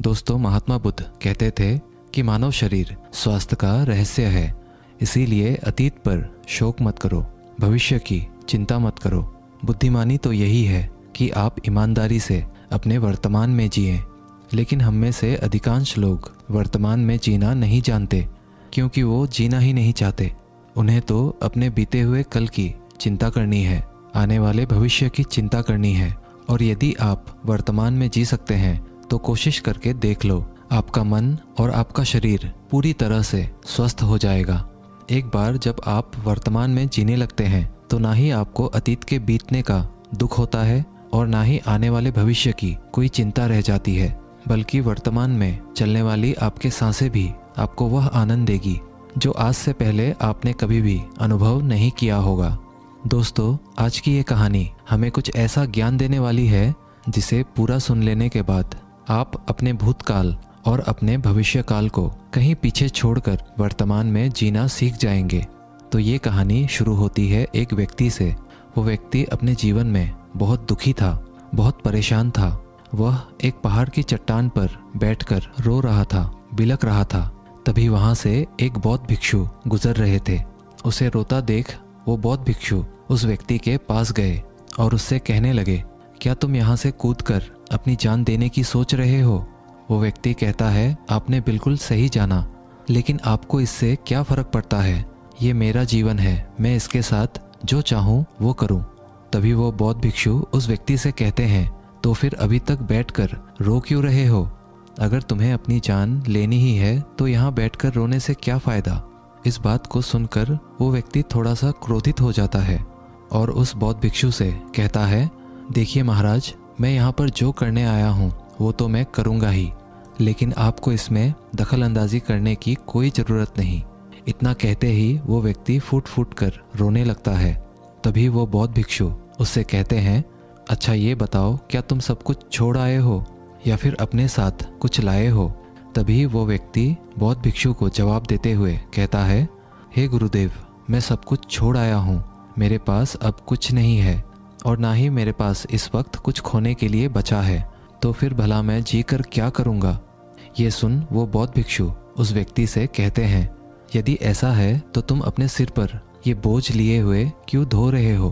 दोस्तों, महात्मा बुद्ध कहते थे कि मानव शरीर स्वास्थ्य का रहस्य है। इसीलिए अतीत पर शोक मत करो, भविष्य की चिंता मत करो। बुद्धिमानी तो यही है कि आप ईमानदारी से अपने वर्तमान में जिएं। लेकिन हम में से अधिकांश लोग वर्तमान में जीना नहीं जानते, क्योंकि वो जीना ही नहीं चाहते। उन्हें तो अपने बीते हुए कल की चिंता करनी है, आने वाले भविष्य की चिंता करनी है। और यदि आप वर्तमान में जी सकते हैं तो कोशिश करके देख लो, आपका मन और आपका शरीर पूरी तरह से स्वस्थ हो जाएगा। एक बार जब आप वर्तमान में जीने लगते हैं तो ना ही आपको अतीत के बीतने का दुख होता है और ना ही आने वाले भविष्य की कोई चिंता रह जाती है, बल्कि वर्तमान में चलने वाली आपके सांसें भी आपको वह आनंद देगी जो आज से पहले आपने कभी भी अनुभव नहीं किया होगा। दोस्तों, आज की ये कहानी हमें कुछ ऐसा ज्ञान देने वाली है जिसे पूरा सुन लेने के बाद आप अपने भूतकाल और अपने भविष्य काल को कहीं पीछे छोड़कर वर्तमान में जीना सीख जाएंगे। तो ये कहानी शुरू होती है एक व्यक्ति से। वो व्यक्ति अपने जीवन में बहुत दुखी था, बहुत परेशान था। वह एक पहाड़ की चट्टान पर बैठकर रो रहा था, बिलख रहा था। तभी वहाँ से एक बौद्ध भिक्षु गुजर रहे थे। उसे रोता देख वो बौद्ध भिक्षु उस व्यक्ति के पास गए और उससे कहने लगे, क्या तुम यहाँ से कूदकर अपनी जान देने की सोच रहे हो? वो व्यक्ति कहता है, आपने बिल्कुल सही जाना, लेकिन आपको इससे क्या फ़र्क पड़ता है? ये मेरा जीवन है, मैं इसके साथ जो चाहूँ वो करूँ। तभी वो बौद्ध भिक्षु उस व्यक्ति से कहते हैं, तो फिर अभी तक बैठकर रो क्यों रहे हो? अगर तुम्हें अपनी जान लेनी ही है तो यहाँ बैठकर रोने से क्या फ़ायदा? इस बात को सुनकर वो व्यक्ति थोड़ा सा क्रोधित हो जाता है और उस बौद्ध भिक्षु से कहता है, देखिए महाराज, मैं यहाँ पर जो करने आया हूँ वो तो मैं करूँगा ही, लेकिन आपको इसमें दखल अंदाजी करने की कोई ज़रूरत नहीं। इतना कहते ही वो व्यक्ति फूट फूट कर रोने लगता है। तभी वो बौद्ध भिक्षु उससे कहते हैं, अच्छा ये बताओ, क्या तुम सब कुछ छोड़ आए हो या फिर अपने साथ कुछ लाए हो? तभी वो व्यक्ति बौद्ध भिक्षु को जवाब देते हुए कहता है, हे गुरुदेव, मैं सब कुछ छोड़ आया हूँ। मेरे पास अब कुछ नहीं है और ना ही मेरे पास इस वक्त कुछ खोने के लिए बचा है, तो फिर भला मैं जीकर क्या करूँगा? ये सुन वो बौद्ध भिक्षु उस व्यक्ति से कहते हैं, यदि ऐसा है तो तुम अपने सिर पर ये बोझ लिए हुए क्यों धो रहे हो?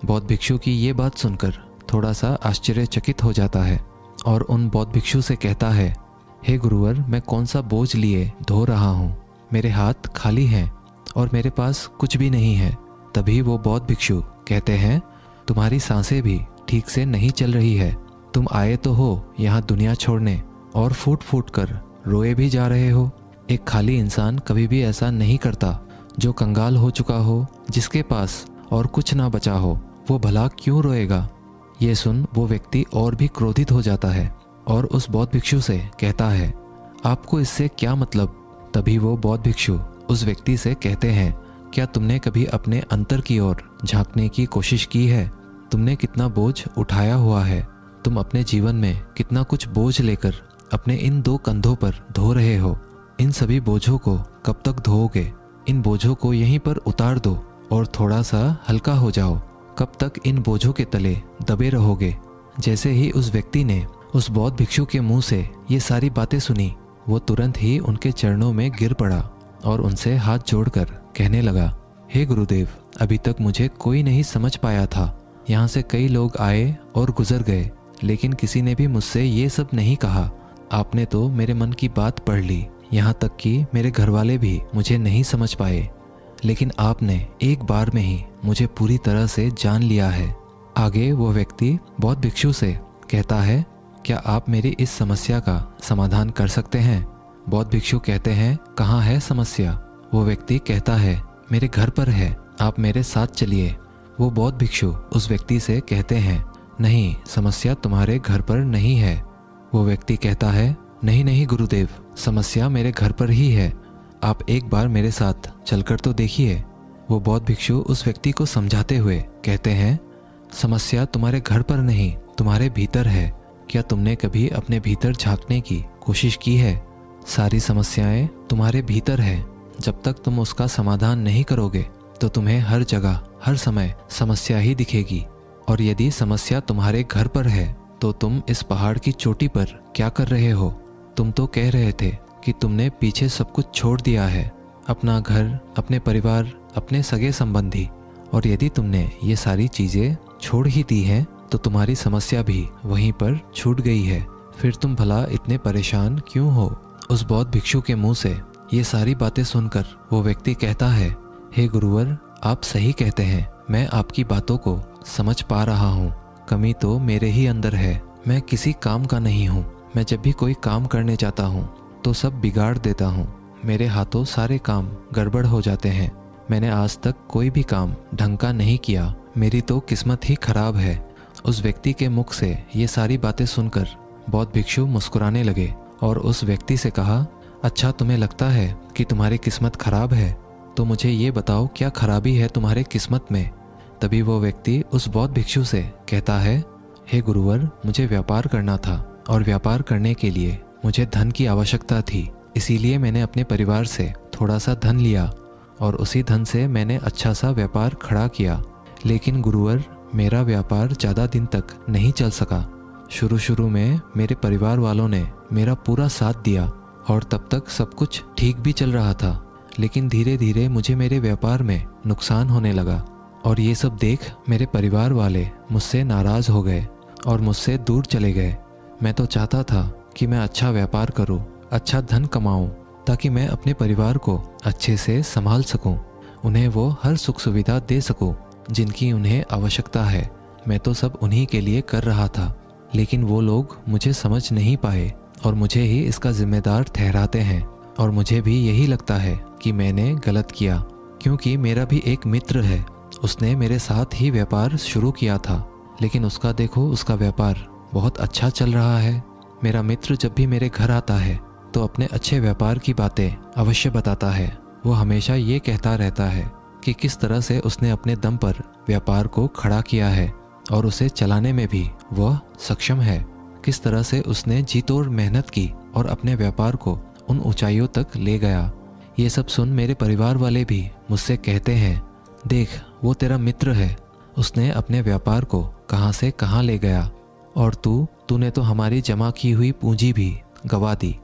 बौद्ध भिक्षु की ये बात सुनकर थोड़ा सा आश्चर्यचकित हो जाता है और उन बौद्ध भिक्षु से कहता है, हे गुरुवर, मैं कौन सा बोझ लिए धो रहा हूँ? मेरे हाथ खाली हैं और मेरे पास कुछ भी नहीं है। तभी वो बौद्ध भिक्षु कहते हैं, तुम्हारी सांसें भी ठीक से नहीं चल रही है। तुम आए तो हो यहाँ दुनिया छोड़ने और फूट फूट कर रोए भी जा रहे हो। एक खाली इंसान कभी भी ऐसा नहीं करता। जो कंगाल हो चुका हो, जिसके पास और कुछ ना बचा हो, वो भला क्यों रोएगा? ये सुन वो व्यक्ति और भी क्रोधित हो जाता है और उस बौद्ध भिक्षु से कहता है, आपको इससे क्या मतलब? तभी वो बौद्ध भिक्षु उस व्यक्ति से कहते हैं, क्या तुमने कभी अपने अंतर की ओर झांकने की कोशिश की है? तुमने कितना बोझ उठाया हुआ है? तुम अपने जीवन में कितना कुछ बोझ लेकर अपने इन दो कंधों पर धो रहे हो? इन सभी बोझों को कब तक धोओगे? इन बोझों को यहीं पर उतार दो और थोड़ा सा हल्का हो जाओ। कब तक इन बोझों के तले दबे रहोगे? जैसे ही उस व्यक्ति ने उस बौद्ध भिक्षु के मुंह से ये सारी बातें सुनी, वो तुरंत ही उनके चरणों में गिर पड़ा और उनसे हाथ जोड़कर कहने लगा, हे गुरुदेव, अभी तक मुझे कोई नहीं समझ पाया था। यहाँ से कई लोग आए और गुजर गए, लेकिन किसी ने भी मुझसे ये सब नहीं कहा। आपने तो मेरे मन की बात पढ़ ली, यहाँ तक कि मेरे घरवाले भी मुझे नहीं समझ पाए, लेकिन आपने एक बार में ही मुझे पूरी तरह से जान लिया है। आगे वो व्यक्ति बौद्ध भिक्षु से कहता है, क्या आप मेरी इस समस्या का समाधान कर सकते हैं? बौद्ध भिक्षु कहते हैं, कहाँ है समस्या? वो व्यक्ति कहता है, मेरे घर पर है, आप मेरे साथ चलिए। वो बौद्ध भिक्षु उस व्यक्ति से कहते हैं, नहीं, समस्या तुम्हारे घर पर नहीं है। वो व्यक्ति कहता है, नहीं नहीं गुरुदेव, समस्या मेरे घर पर ही है। आप एक बार मेरे साथ चलकर तो देखिए। वो बौद्ध भिक्षु उस व्यक्ति को समझाते हुए कहते हैं, समस्या तुम्हारे घर पर नहीं, तुम्हारे भीतर है। क्या तुमने कभी अपने भीतर झांकने की कोशिश की है? सारी समस्याएं तुम्हारे भीतर है। जब तक तुम उसका समाधान नहीं करोगे तो तुम्हें हर जगह हर समय समस्या ही दिखेगी। और यदि समस्या तुम्हारे घर पर है तो तुम इस पहाड़ की चोटी पर क्या कर रहे हो? तुम तो कह रहे थे कि तुमने पीछे सब कुछ छोड़ दिया है, अपना घर, अपने परिवार, अपने सगे संबंधी, और यदि तुमने ये सारी चीज़ें छोड़ ही दी हैं तो तुम्हारी समस्या भी वहीं पर छूट गई है। फिर तुम भला इतने परेशान क्यों हो? उस बौद्ध भिक्षु के मुंह से ये सारी बातें सुनकर वो व्यक्ति कहता है, हे गुरुवर, आप सही कहते हैं, मैं आपकी बातों को समझ पा रहा हूँ। कमी तो मेरे ही अंदर है, मैं किसी काम का नहीं हूँ। मैं जब भी कोई काम करने जाता हूँ तो सब बिगाड़ देता हूँ। मेरे हाथों सारे काम गड़बड़ हो जाते हैं। मैंने आज तक कोई भी काम ढंग का नहीं किया। मेरी तो किस्मत ही खराब है। उस व्यक्ति के मुख से ये सारी बातें सुनकर बौद्ध भिक्षु मुस्कुराने लगे और उस व्यक्ति से कहा, अच्छा, तुम्हें लगता है कि तुम्हारी किस्मत खराब है, तो मुझे ये बताओ क्या खराबी है तुम्हारे किस्मत में? तभी वो व्यक्ति उस बौद्ध भिक्षु से कहता है, हे गुरुवर, मुझे व्यापार करना था और व्यापार करने के लिए मुझे धन की आवश्यकता थी। इसीलिए मैंने अपने परिवार से थोड़ा सा धन लिया और उसी धन से मैंने अच्छा सा व्यापार खड़ा किया। लेकिन गुरुवर, मेरा व्यापार ज़्यादा दिन तक नहीं चल सका। शुरू में मेरे परिवार वालों ने मेरा पूरा साथ दिया और तब तक सब कुछ ठीक भी चल रहा था। लेकिन धीरे धीरे मुझे मेरे व्यापार में नुकसान होने लगा और ये सब देख मेरे परिवार वाले मुझसे नाराज़ हो गए और मुझसे दूर चले गए। मैं तो चाहता था कि मैं अच्छा व्यापार करूं, अच्छा धन कमाऊं, ताकि मैं अपने परिवार को अच्छे से संभाल सकूं, उन्हें वो हर सुख सुविधा दे सकूं जिनकी उन्हें आवश्यकता है। मैं तो सब उन्हीं के लिए कर रहा था, लेकिन वो लोग मुझे समझ नहीं पाए और मुझे ही इसका जिम्मेदार ठहराते हैं। और मुझे भी यही लगता है कि मैंने गलत किया, क्योंकि मेरा भी एक मित्र है, उसने मेरे साथ ही व्यापार शुरू किया था, लेकिन उसका देखो, उसका व्यापार बहुत अच्छा चल रहा है। मेरा मित्र जब भी मेरे घर आता है तो अपने अच्छे व्यापार की बातें अवश्य बताता है। वो हमेशा ये कहता रहता है कि किस तरह से उसने अपने दम पर व्यापार को खड़ा किया है और उसे चलाने में भी वह सक्षम है। किस तरह से उसने जी तोड़ मेहनत की और अपने व्यापार को उन ऊंचाइयों तक ले गया। ये सब सुन मेरे परिवार वाले भी मुझसे कहते हैं, देख, वो तेरा मित्र है, उसने अपने व्यापार को कहाँ से कहाँ ले गया, और तूने तो हमारी जमा की हुई पूंजी भी गवा दी,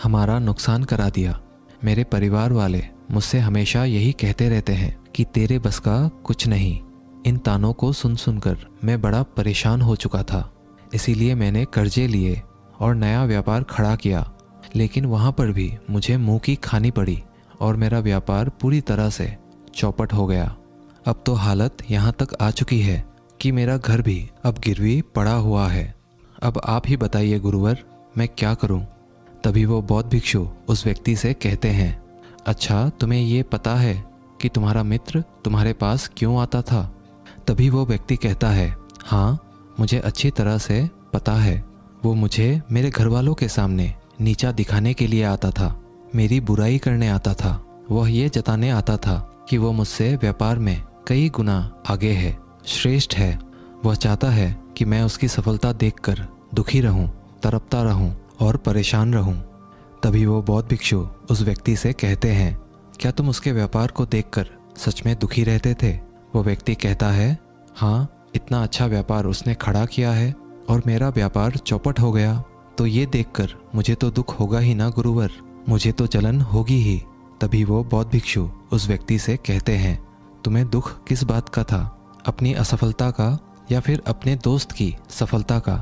हमारा नुकसान करा दिया। मेरे परिवार वाले मुझसे हमेशा यही कहते रहते हैं कि तेरे बस का कुछ नहीं। इन तानों को सुन सुनकर मैं बड़ा परेशान हो चुका था। इसीलिए मैंने कर्जे लिए और नया व्यापार खड़ा किया, लेकिन वहाँ पर भी मुझे मुंह की खानी पड़ी और मेरा व्यापार पूरी तरह से चौपट हो गया। अब तो हालत यहाँ तक आ चुकी है कि मेरा घर भी अब गिरवी पड़ा हुआ है। अब आप ही बताइए गुरुवर, मैं क्या करूं? तभी वो बौद्ध भिक्षु उस व्यक्ति से कहते हैं, अच्छा, तुम्हें ये पता है कि तुम्हारा मित्र तुम्हारे पास क्यों आता था? तभी वो व्यक्ति कहता है, हाँ, मुझे अच्छी तरह से पता है। वो मुझे मेरे घर वालों के सामने नीचा दिखाने के लिए आता था, मेरी बुराई करने आता था। वह ये जताने आता था कि वो मुझसे व्यापार में कई गुना आगे है, श्रेष्ठ है। वह चाहता है कि मैं उसकी सफलता देखकर दुखी रहूं, तड़पता रहूं और परेशान रहूं। तभी वो बौद्ध भिक्षु उस व्यक्ति से कहते हैं, क्या तुम उसके व्यापार को देखकर सच में दुखी रहते थे? वो व्यक्ति कहता है, हाँ, इतना अच्छा व्यापार उसने खड़ा किया है और मेरा व्यापार चौपट हो गया, तो ये देखकर मुझे तो दुख होगा ही ना गुरुवर, मुझे तो जलन होगी ही। तभी वो बौद्ध भिक्षु उस व्यक्ति से कहते हैं, तुम्हें दुख किस बात का था, अपनी असफलता का या फिर अपने दोस्त की सफलता का?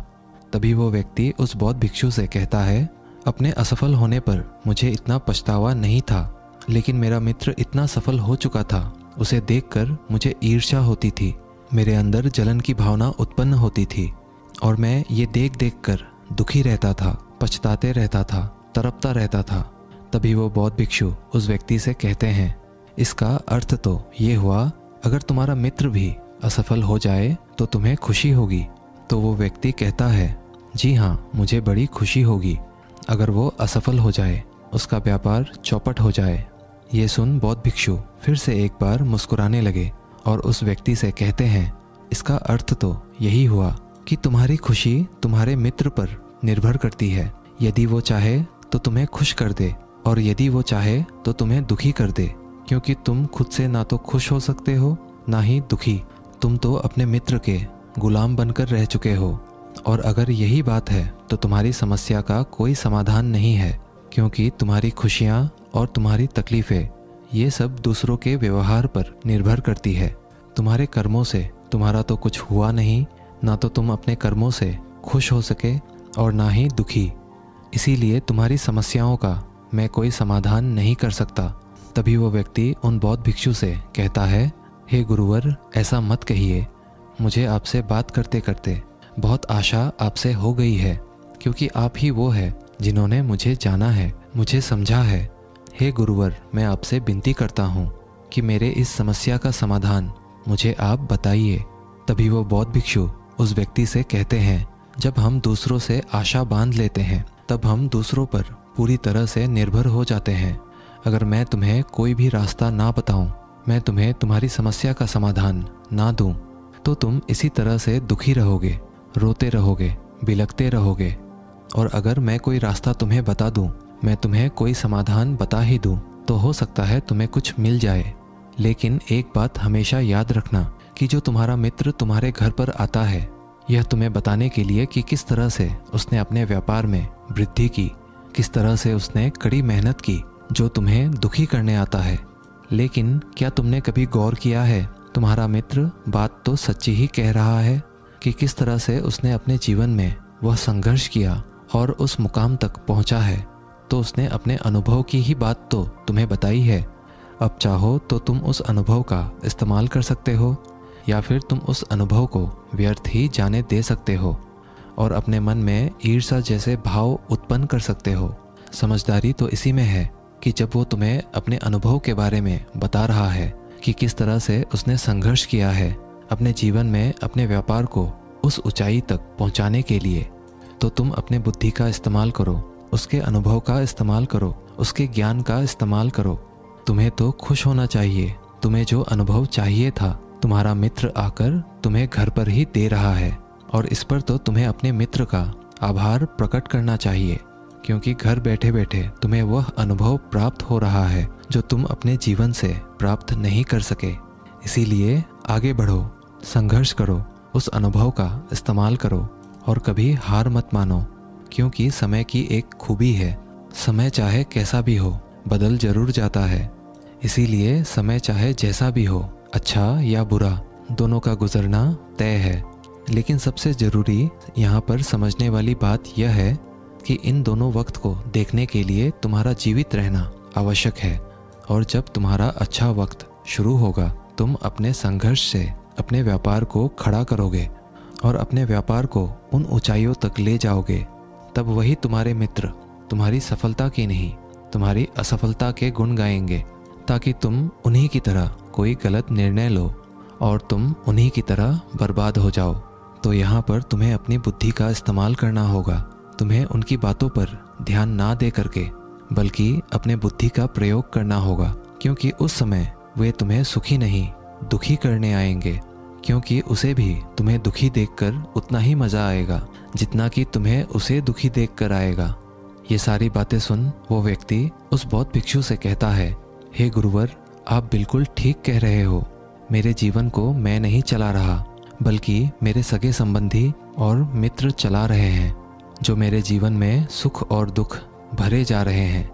तभी वो व्यक्ति उस बौद्ध भिक्षु से कहता है, अपने असफल होने पर मुझे इतना पछतावा नहीं था, लेकिन मेरा मित्र इतना सफल हो चुका था, उसे देखकर मुझे ईर्ष्या होती थी, मेरे अंदर जलन की भावना उत्पन्न होती थी और मैं ये देख देख कर दुखी रहता था, पछताते रहता था, तड़पता रहता था। तभी वो बौद्ध भिक्षु उस व्यक्ति से कहते हैं, इसका अर्थ तो ये हुआ, अगर तुम्हारा मित्र भी असफल हो जाए तो तुम्हें खुशी होगी। तो वो व्यक्ति कहता है, जी हाँ, मुझे बड़ी खुशी होगी अगर वो असफल हो जाए, उसका व्यापार चौपट हो जाए। ये सुन बौद्ध भिक्षु फिर से एक बार मुस्कुराने लगे और उस व्यक्ति से कहते हैं, इसका अर्थ तो यही हुआ कि तुम्हारी खुशी तुम्हारे मित्र पर निर्भर करती है। यदि वो चाहे तो तुम्हें खुश कर दे और यदि वो चाहे तो तुम्हें दुखी कर दे, क्योंकि तुम खुद से ना तो खुश हो सकते हो ना ही दुखी। तुम तो अपने मित्र के गुलाम बनकर रह चुके हो। और अगर यही बात है तो तुम्हारी समस्या का कोई समाधान नहीं है, क्योंकि तुम्हारी खुशियाँ और तुम्हारी तकलीफ़ें ये सब दूसरों के व्यवहार पर निर्भर करती है। तुम्हारे कर्मों से तुम्हारा तो कुछ हुआ नहीं, ना तो तुम अपने कर्मों से खुश हो सके और ना ही दुखी। इसीलिए तुम्हारी समस्याओं का मैं कोई समाधान नहीं कर सकता। तभी वो व्यक्ति उन बौद्ध भिक्षु से कहता है, हे गुरुवर, ऐसा मत कहिए। मुझे आपसे बात करते करते बहुत आशा आपसे हो गई है, क्योंकि आप ही वो है जिन्होंने मुझे जाना है, मुझे समझा है। हे गुरुवर, मैं आपसे विनती करता हूँ कि मेरे इस समस्या का समाधान मुझे आप बताइए। तभी वो बौद्ध भिक्षु उस व्यक्ति से कहते हैं, जब हम दूसरों से आशा बांध लेते हैं तब हम दूसरों पर पूरी तरह से निर्भर हो जाते हैं। अगर मैं तुम्हें कोई भी रास्ता ना बताऊं, मैं तुम्हें तुम्हारी समस्या का समाधान ना दूं, तो तुम इसी तरह से दुखी रहोगे, रोते रहोगे, बिलखते रहोगे। और अगर मैं कोई रास्ता तुम्हें बता दूं, मैं तुम्हें कोई समाधान बता ही दूं, तो हो सकता है तुम्हें कुछ मिल जाए। लेकिन एक बात हमेशा याद रखना कि जो तुम्हारा मित्र तुम्हारे घर पर आता है, यह तुम्हें बताने के लिए कि किस तरह से उसने अपने व्यापार में वृद्धि की, किस तरह से उसने कड़ी मेहनत की, जो तुम्हें दुखी करने आता है। लेकिन क्या तुमने कभी गौर किया है, तुम्हारा मित्र बात तो सच्ची ही कह रहा है कि किस तरह से उसने अपने जीवन में वह संघर्ष किया और उस मुकाम तक पहुंचा है। तो उसने अपने अनुभव की ही बात तो तुम्हें बताई है। अब चाहो तो तुम उस अनुभव का इस्तेमाल कर सकते हो, या फिर तुम उस अनुभव को व्यर्थ ही जाने दे सकते हो और अपने मन में ईर्ष्या जैसे भाव उत्पन्न कर सकते हो। समझदारी तो इसी में है कि जब वो तुम्हें अपने अनुभव के बारे में बता रहा है कि किस तरह से उसने संघर्ष किया है अपने जीवन में अपने व्यापार को उस ऊंचाई तक पहुंचाने के लिए, तो तुम अपने बुद्धि का इस्तेमाल करो, उसके अनुभव का इस्तेमाल करो, उसके ज्ञान का इस्तेमाल करो। तुम्हें तो खुश होना चाहिए। तुम्हें जो अनुभव चाहिए था तुम्हारा मित्र आकर तुम्हें घर पर ही दे रहा है, और इस पर तो तुम्हें अपने मित्र का आभार प्रकट करना चाहिए, क्योंकि घर बैठे बैठे तुम्हें वह अनुभव प्राप्त हो रहा है जो तुम अपने जीवन से प्राप्त नहीं कर सके। इसीलिए आगे बढ़ो, संघर्ष करो, उस अनुभव का इस्तेमाल करो और कभी हार मत मानो, क्योंकि समय की एक खूबी है, समय चाहे कैसा भी हो बदल जरूर जाता है। इसीलिए समय चाहे जैसा भी हो, अच्छा या बुरा, दोनों का गुजरना तय है। लेकिन सबसे ज़रूरी यहाँ पर समझने वाली बात यह है कि इन दोनों वक्त को देखने के लिए तुम्हारा जीवित रहना आवश्यक है। और जब तुम्हारा अच्छा वक्त शुरू होगा, तुम अपने संघर्ष से अपने व्यापार को खड़ा करोगे और अपने व्यापार को उन ऊंचाइयों तक ले जाओगे। तब वही तुम्हारे मित्र तुम्हारी सफलता की नहीं, तुम्हारी असफलता के गुण गाएंगे, ताकि तुम उन्हीं की तरह कोई गलत निर्णय लो और तुम उन्हीं की तरह बर्बाद हो जाओ। तो यहाँ पर तुम्हें अपनी बुद्धि का इस्तेमाल करना होगा। तुम्हें उनकी बातों पर ध्यान ना दे करके बल्कि अपने बुद्धि का प्रयोग करना होगा, क्योंकि उस समय वे तुम्हें सुखी नहीं दुखी करने आएंगे, क्योंकि उसे भी तुम्हें दुखी देखकर उतना ही मज़ा आएगा जितना कि तुम्हें उसे दुखी देखकर आएगा। ये सारी बातें सुन वो व्यक्ति उस बौद्ध भिक्षु से कहता है, हे गुरुवर, आप बिल्कुल ठीक कह रहे हो। मेरे जीवन को मैं नहीं चला रहा, बल्कि मेरे सगे संबंधी और मित्र चला रहे हैं, जो मेरे जीवन में सुख और दुख भरे जा रहे हैं।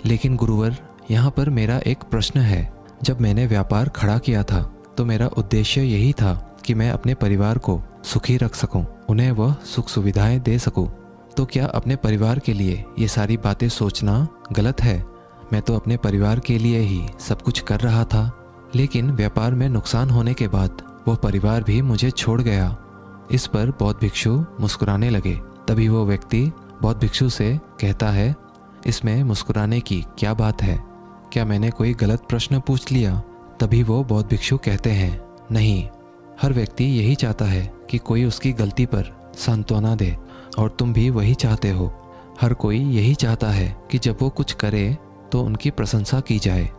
लेकिन गुरुवर, यहाँ पर मेरा एक प्रश्न है। जब मैंने व्यापार खड़ा किया था तो मेरा उद्देश्य यही था कि मैं अपने परिवार को सुखी रख सकूं, उन्हें वह सुख सुविधाएं दे सकूं। तो क्या अपने परिवार के लिए ये सारी बातें सोचना गलत है? मैं तो अपने परिवार के लिए ही सब कुछ कर रहा था, लेकिन व्यापार में नुकसान होने के बाद वह परिवार भी मुझे छोड़ गया। इस पर बौद्ध भिक्षु मुस्कुराने लगे। तभी वो व्यक्ति बौद्ध भिक्षु से कहता है, इसमें मुस्कुराने की क्या बात है? क्या मैंने कोई गलत प्रश्न पूछ लिया? तभी वो बौद्ध भिक्षु कहते हैं, नहीं, हर व्यक्ति यही चाहता है कि कोई उसकी गलती पर सांत्वना दे, और तुम भी वही चाहते हो। हर कोई यही चाहता है कि जब वो कुछ करे तो उनकी प्रशंसा की जाए,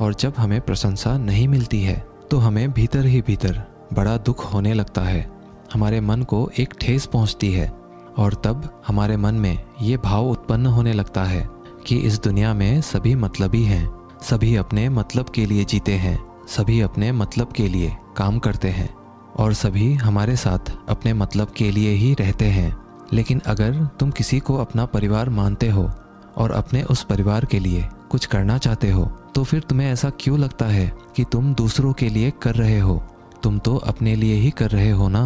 और जब हमें प्रशंसा नहीं मिलती है तो हमें भीतर ही भीतर बड़ा दुख होने लगता है। हमारे मन को एक ठेस पहुंचती है, और तब हमारे मन में ये भाव उत्पन्न होने लगता है कि इस दुनिया में सभी मतलबी हैं, सभी अपने मतलब के लिए जीते हैं, सभी अपने मतलब के लिए काम करते हैं। और सभी हमारे साथ अपने मतलब के लिए ही रहते हैं। लेकिन अगर तुम किसी को अपना परिवार मानते हो और अपने उस परिवार के लिए कुछ करना चाहते हो, तो फिर तुम्हें ऐसा क्यों लगता है कि तुम दूसरों के लिए कर रहे हो? तुम तो अपने लिए ही कर रहे हो ना।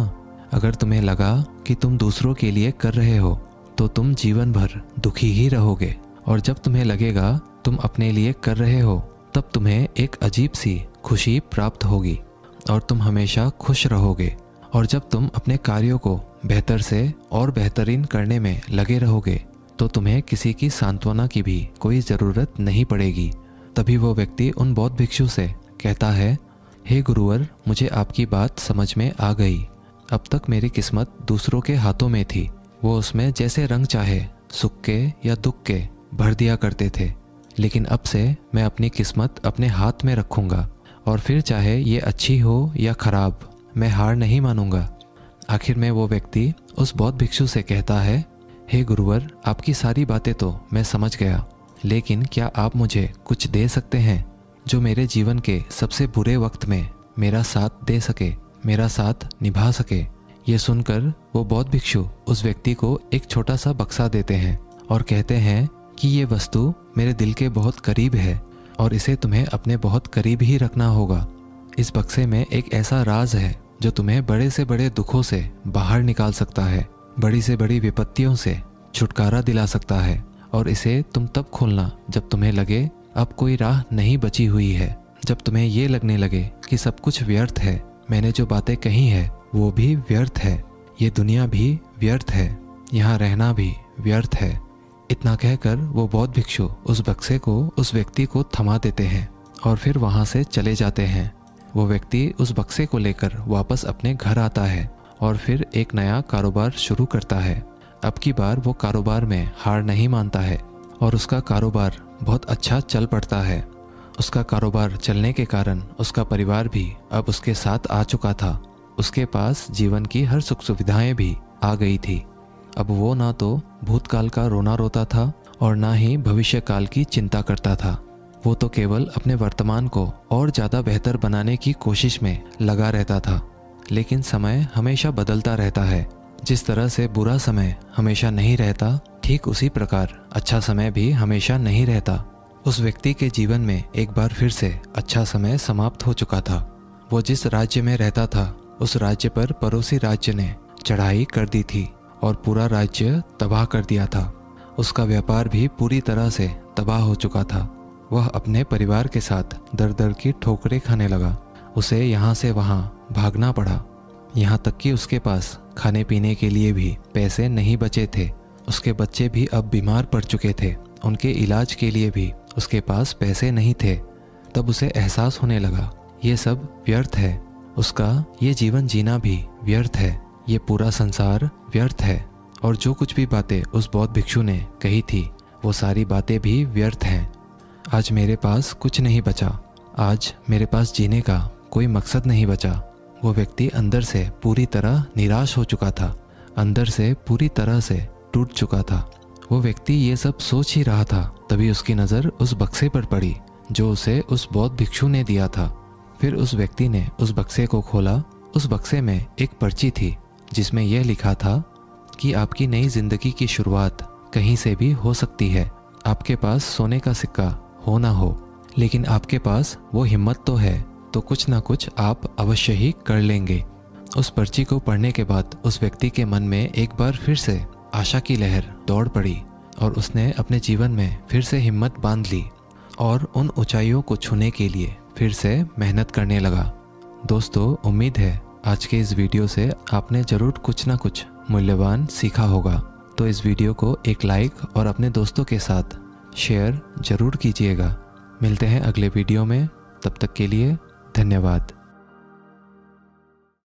अगर तुम्हें लगा कि तुम दूसरों के लिए कर रहे हो तो तुम जीवन भर दुखी ही रहोगे। और जब तुम्हें लगेगा तुम अपने लिए कर रहे हो, तब तुम्हें एक अजीब सी खुशी प्राप्त होगी और तुम हमेशा खुश रहोगे। और जब तुम अपने कार्यों को बेहतर से और बेहतरीन करने में लगे रहोगे, तो तुम्हें किसी की सांत्वना की भी कोई ज़रूरत नहीं पड़ेगी। तभी वो व्यक्ति उन बौद्ध भिक्षु से कहता है, हे गुरुवर, मुझे आपकी बात समझ में आ गई। अब तक मेरी किस्मत दूसरों के हाथों में थी। वो उसमें जैसे रंग चाहे, सुख के या दुख के, भर दिया करते थे। लेकिन अब से मैं अपनी किस्मत अपने हाथ में रखूँगा और फिर चाहे ये अच्छी हो या खराब, मैं हार नहीं मानूंगा। आखिर में वो व्यक्ति उस बौद्ध भिक्षु से कहता है, हे गुरुवर, आपकी सारी बातें तो मैं समझ गया, लेकिन क्या आप मुझे कुछ दे सकते हैं जो मेरे जीवन के सबसे बुरे वक्त में मेरा साथ दे सके, मेरा साथ निभा सके? ये सुनकर वो बौद्ध भिक्षु उस व्यक्ति को एक छोटा सा बक्सा देते हैं और कहते हैं कि ये वस्तु मेरे दिल के बहुत करीब है और इसे तुम्हें अपने बहुत करीब ही रखना होगा। इस बक्से में एक ऐसा राज है जो तुम्हें बड़े से बड़े दुखों से बाहर निकाल सकता है, बड़ी से बड़ी विपत्तियों से छुटकारा दिला सकता है। और इसे तुम तब खोलना जब तुम्हें लगे अब कोई राह नहीं बची हुई है, जब तुम्हें ये लगने लगे कि सब कुछ व्यर्थ है, मैंने जो बातें कही है वो भी व्यर्थ है, ये दुनिया भी व्यर्थ है, यहाँ रहना भी व्यर्थ है। इतना कहकर वो बौद्ध भिक्षु उस बक्से को उस व्यक्ति को थमा देते हैं और फिर वहाँ से चले जाते हैं। वो व्यक्ति उस बक्से को लेकर वापस अपने घर आता है और फिर एक नया कारोबार शुरू करता है। अब की बार वो कारोबार में हार नहीं मानता है और उसका कारोबार बहुत अच्छा चल पड़ता है। उसका कारोबार चलने के कारण उसका परिवार भी अब उसके साथ आ चुका था। उसके पास जीवन की हर सुख सुविधाएं भी आ गई थी। अब वो ना तो भूतकाल का रोना रोता था और ना ही भविष्य काल की चिंता करता था। वो तो केवल अपने वर्तमान को और ज़्यादा बेहतर बनाने की कोशिश में लगा रहता था। लेकिन समय हमेशा बदलता रहता है। जिस तरह से बुरा समय हमेशा नहीं रहता, ठीक उसी प्रकार अच्छा समय भी हमेशा नहीं रहता। उस व्यक्ति के जीवन में एक बार फिर से अच्छा समय समाप्त हो चुका था। वो जिस राज्य में रहता था, उस राज्य पर पड़ोसी राज्य ने चढ़ाई कर दी थी और पूरा राज्य तबाह कर दिया था। उसका व्यापार भी पूरी तरह से तबाह हो चुका था। वह अपने परिवार के साथ दर दर की ठोकरें खाने लगा। उसे यहाँ से वहाँ भागना पड़ा, यहाँ तक कि उसके पास खाने पीने के लिए भी पैसे नहीं बचे थे। उसके बच्चे भी अब बीमार पड़ चुके थे, उनके इलाज के लिए भी उसके पास पैसे नहीं थे। तब उसे एहसास होने लगा ये सब व्यर्थ है, उसका ये जीवन जीना भी व्यर्थ है, ये पूरा संसार व्यर्थ है और जो कुछ भी बातें उस बौद्ध भिक्षु ने कही थी वो सारी बातें भी व्यर्थ हैं। आज मेरे पास कुछ नहीं बचा, आज मेरे पास जीने का कोई मकसद नहीं बचा। वो व्यक्ति अंदर से पूरी तरह निराश हो चुका था, अंदर से पूरी तरह से टूट चुका था। वो व्यक्ति ये सब सोच ही रहा था, तभी उसकी नज़र उस बक्से पर पड़ी जो उसे उस बौद्ध भिक्षु ने दिया था। फिर उस व्यक्ति ने उस बक्से को खोला। उस बक्से में एक पर्ची थी जिसमें यह लिखा था कि आपकी नई जिंदगी की शुरुआत कहीं से भी हो सकती है। आपके पास सोने का सिक्का हो ना हो, लेकिन आपके पास वो हिम्मत तो है, तो कुछ ना कुछ आप अवश्य ही कर लेंगे। उस पर्ची को पढ़ने के बाद उस व्यक्ति के मन में एक बार फिर से आशा की लहर दौड़ पड़ी और उसने अपने जीवन में फिर से हिम्मत बांध ली और उन ऊंचाइयों को छूने के लिए फिर से मेहनत करने लगा। दोस्तों, उम्मीद है आज के इस वीडियो से आपने ज़रूर कुछ ना कुछ मूल्यवान सीखा होगा। तो इस वीडियो को एक लाइक और अपने दोस्तों के साथ शेयर ज़रूर कीजिएगा। मिलते हैं अगले वीडियो में, तब तक के लिए धन्यवाद।